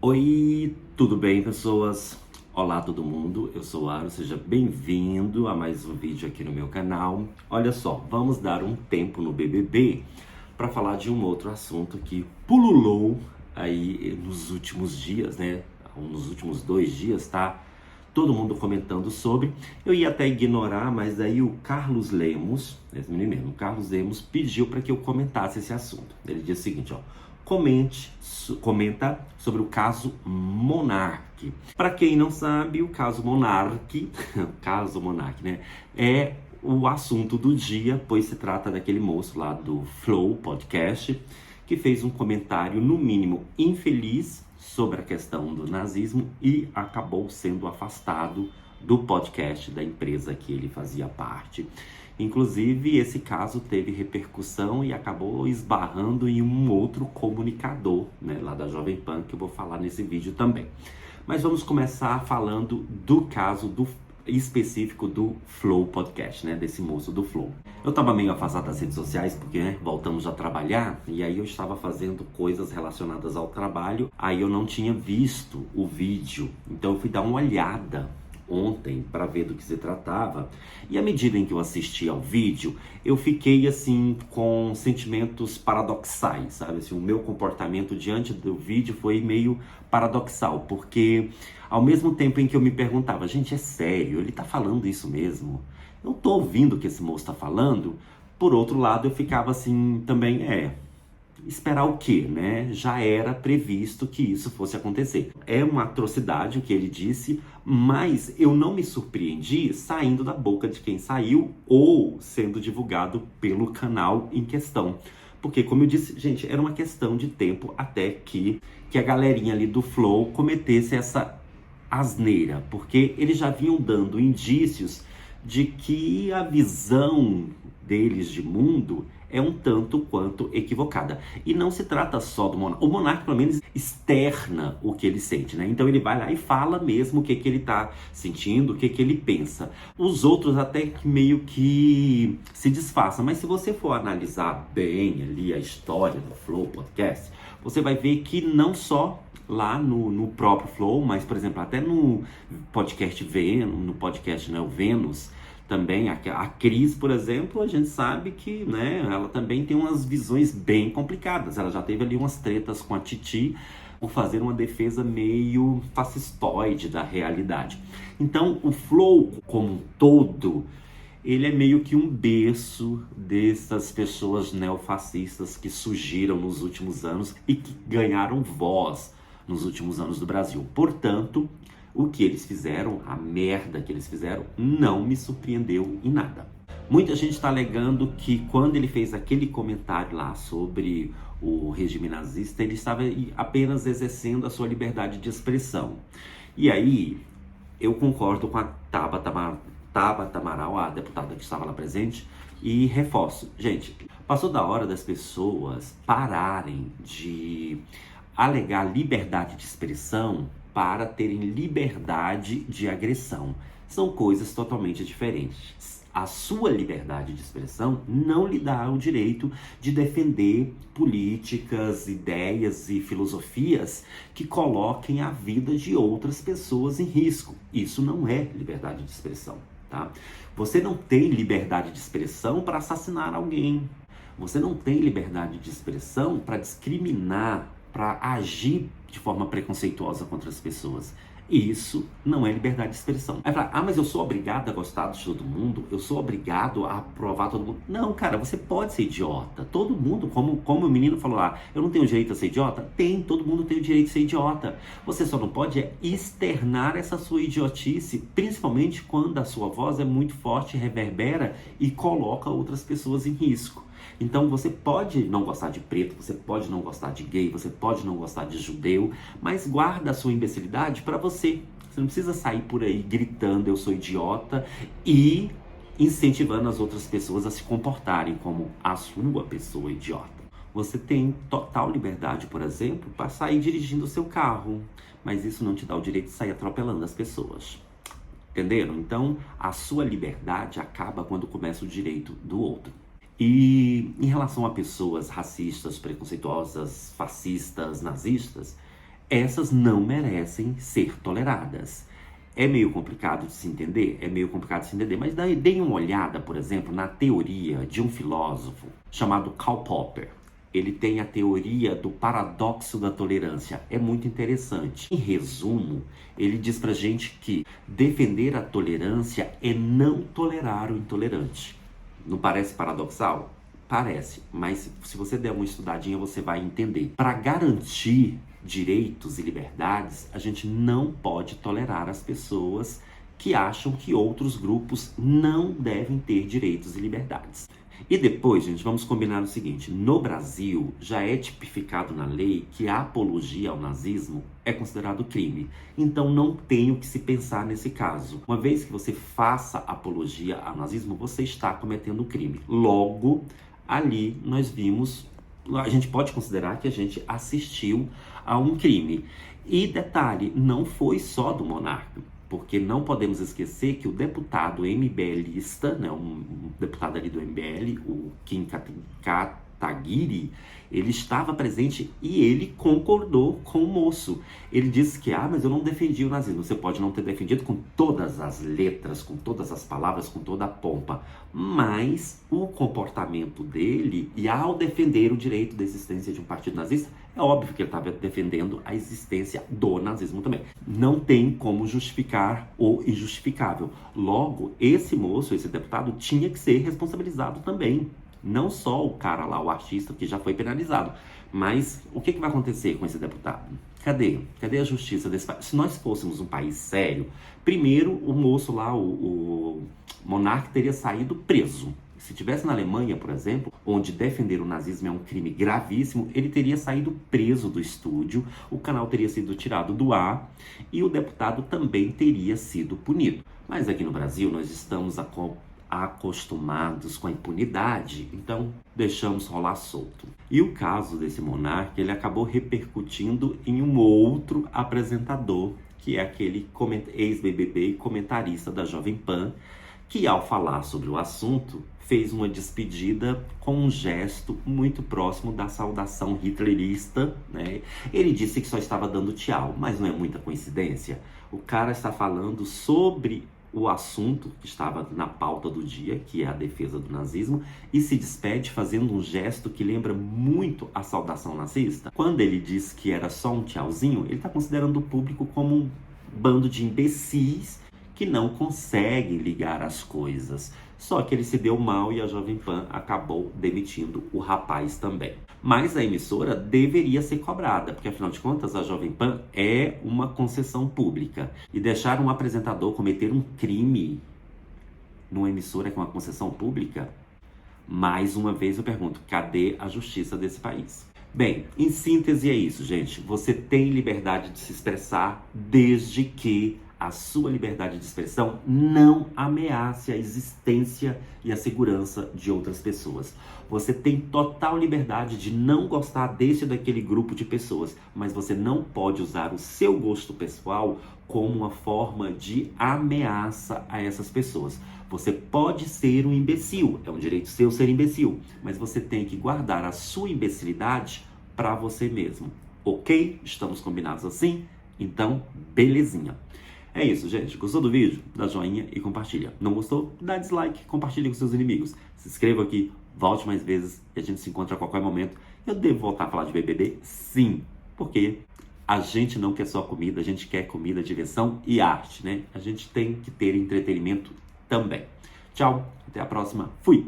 Oi, tudo bem, pessoas? Olá, todo mundo. Eu sou o Aro, seja bem-vindo a mais um vídeo aqui no meu canal. Olha só, vamos dar um tempo no BBB para falar de um outro assunto que pululou aí nos últimos dias, né? Nos últimos 2 dias, tá? Todo mundo comentando sobre. Eu ia até ignorar, mas aí o Carlos Lemos, esse menino mesmo, o Carlos Lemos pediu para que eu comentasse esse assunto. Ele disse o seguinte, ó. Comenta sobre o caso Monark. Para quem não sabe, o caso Monark, né, é o assunto do dia, pois se trata daquele moço lá do Flow Podcast, que fez um comentário, no mínimo, infeliz sobre a questão do nazismo e acabou sendo afastado do podcast da empresa que ele fazia parte. Inclusive, esse caso teve repercussão e acabou esbarrando em um outro comunicador, né, lá da Jovem Pan, que eu vou falar nesse vídeo também. Mas vamos começar falando do caso específico do Flow Podcast, né, desse moço do Flow. Eu estava meio afastado das redes sociais porque, né, voltamos a trabalhar e aí eu estava fazendo coisas relacionadas ao trabalho, aí eu não tinha visto o vídeo, então eu fui dar uma olhada ontem para ver do que se tratava, e à medida em que eu assisti ao vídeo, eu fiquei assim com sentimentos paradoxais, sabe? Assim, o meu comportamento diante do vídeo foi meio paradoxal, porque ao mesmo tempo em que eu me perguntava, gente, é sério? Ele tá falando isso mesmo? Eu tô ouvindo o que esse moço tá falando? Por outro lado, eu ficava assim também, esperar o quê, né? Já era previsto que isso fosse acontecer. É uma atrocidade o que ele disse, mas eu não me surpreendi saindo da boca de quem saiu ou sendo divulgado pelo canal em questão. Porque, como eu disse, gente, era uma questão de tempo até que a galerinha ali do Flow cometesse essa asneira. Porque eles já vinham dando indícios de que a visão deles de mundo é um tanto quanto equivocada. E não se trata só do Monark. O Monark, pelo menos, externa o que ele sente, né? Então ele vai lá e fala mesmo o que ele tá sentindo, o que ele pensa. Os outros até que meio que se disfarçam. Mas se você for analisar bem ali a história do Flow Podcast, você vai ver que não só lá no próprio Flow, mas, por exemplo, até no podcast Vênus, no podcast, né, o Vênus, também, a Cris, por exemplo, a gente sabe que, né, ela também tem umas visões bem complicadas. Ela já teve ali umas tretas com a Titi por fazer uma defesa meio fascistoide da realidade. Então, o Flow como um todo, ele é meio que um berço dessas pessoas neofascistas que surgiram nos últimos anos e que ganharam voz nos últimos anos do Brasil. Portanto, o que eles fizeram, a merda que eles fizeram, não me surpreendeu em nada. Muita gente está alegando que quando ele fez aquele comentário lá sobre o regime nazista, ele estava apenas exercendo a sua liberdade de expressão. E aí, eu concordo com a Tabata Amaral, a deputada que estava lá presente, e reforço. Gente, passou da hora das pessoas pararem de alegar liberdade de expressão para terem liberdade de agressão. São coisas totalmente diferentes. A sua liberdade de expressão não lhe dá o direito de defender políticas, ideias e filosofias que coloquem a vida de outras pessoas em risco. Isso não é liberdade de expressão, tá? Você não tem liberdade de expressão para assassinar alguém. Você não tem liberdade de expressão para discriminar, para agir de forma preconceituosa contra as pessoas. Isso não é liberdade de expressão. Aí fala, mas eu sou obrigado a gostar de todo mundo? Eu sou obrigado a aprovar todo mundo? Não, cara, você pode ser idiota. Todo mundo, como o menino falou lá, eu não tenho direito a ser idiota? Tem, todo mundo tem o direito de ser idiota. Você só não pode externar essa sua idiotice, principalmente quando a sua voz é muito forte, reverbera e coloca outras pessoas em risco. Então você pode não gostar de preto, você pode não gostar de gay, você pode não gostar de judeu, mas guarda a sua imbecilidade para você. Você não precisa sair por aí gritando eu sou idiota e incentivando as outras pessoas a se comportarem como a sua pessoa idiota. Você tem total liberdade, por exemplo, para sair dirigindo o seu carro, mas isso não te dá o direito de sair atropelando as pessoas. Entenderam? Então, a sua liberdade acaba quando começa o direito do outro. E em relação a pessoas racistas, preconceituosas, fascistas, nazistas, essas não merecem ser toleradas. É meio complicado de se entender? É meio complicado de se entender, mas daí deem uma olhada, por exemplo, na teoria de um filósofo chamado Karl Popper. Ele tem a teoria do paradoxo da tolerância. É muito interessante. Em resumo, ele diz pra gente que defender a tolerância é não tolerar o intolerante. Não parece paradoxal? Parece, mas se você der uma estudadinha, você vai entender. Para garantir direitos e liberdades, a gente não pode tolerar as pessoas que acham que outros grupos não devem ter direitos e liberdades. E depois, gente, vamos combinar o seguinte: no Brasil já é tipificado na lei que a apologia ao nazismo é considerado crime. Então não tem o que se pensar nesse caso. Uma vez que você faça apologia ao nazismo, você está cometendo crime. Logo, ali nós vimos, a gente pode considerar que a gente assistiu a um crime. E detalhe, não foi só do monarca. Porque não podemos esquecer que o deputado MBLista, né, um deputado ali do MBL, o Kim Kataguiri, ele estava presente e ele concordou com o moço. Ele disse que, mas eu não defendi o nazismo. Você pode não ter defendido com todas as letras, com todas as palavras, com toda a pompa. Mas o comportamento dele, e ao defender o direito da existência de um partido nazista, é óbvio que ele estava defendendo a existência do nazismo também. Não tem como justificar o injustificável. Logo, esse moço, esse deputado, tinha que ser responsabilizado também. Não só o cara lá, o artista, que já foi penalizado. Mas o que vai acontecer com esse deputado? Cadê? Cadê a justiça desse país? Se nós fôssemos um país sério, primeiro o moço lá, o monarca, teria saído preso. Se tivesse na Alemanha, por exemplo, onde defender o nazismo é um crime gravíssimo, ele teria saído preso do estúdio, o canal teria sido tirado do ar e o deputado também teria sido punido. Mas aqui no Brasil nós estamos acostumados com a impunidade, então deixamos rolar solto. E o caso desse monarca, ele acabou repercutindo em um outro apresentador, que é aquele ex-BBB e comentarista da Jovem Pan, que ao falar sobre o assunto, fez uma despedida com um gesto muito próximo da saudação hitlerista, né? Ele disse que só estava dando tchau, mas não é muita coincidência. O cara está falando sobre o assunto que estava na pauta do dia, que é a defesa do nazismo, e se despede fazendo um gesto que lembra muito a saudação nazista. Quando ele diz que era só um tchauzinho, ele está considerando o público como um bando de imbecis que não conseguem ligar as coisas. Só que ele se deu mal e a Jovem Pan acabou demitindo o rapaz também. Mas a emissora deveria ser cobrada, porque afinal de contas a Jovem Pan é uma concessão pública. E deixar um apresentador cometer um crime numa emissora que é uma concessão pública? Mais uma vez eu pergunto, cadê a justiça desse país? Bem, em síntese é isso, gente. Você tem liberdade de se expressar desde que a sua liberdade de expressão não ameace a existência e a segurança de outras pessoas. Você tem total liberdade de não gostar desse ou daquele grupo de pessoas, mas você não pode usar o seu gosto pessoal como uma forma de ameaça a essas pessoas. Você pode ser um imbecil, é um direito seu ser imbecil, mas você tem que guardar a sua imbecilidade para você mesmo. Ok? Estamos combinados assim? Então, belezinha. É isso, gente. Gostou do vídeo? Dá joinha e compartilha. Não gostou? Dá dislike, compartilha com seus inimigos. Se inscreva aqui, volte mais vezes e a gente se encontra a qualquer momento. Eu devo voltar a falar de BBB? Sim, porque a gente não quer só comida, a gente quer comida, diversão e arte, né? A gente tem que ter entretenimento também. Tchau, até a próxima. Fui!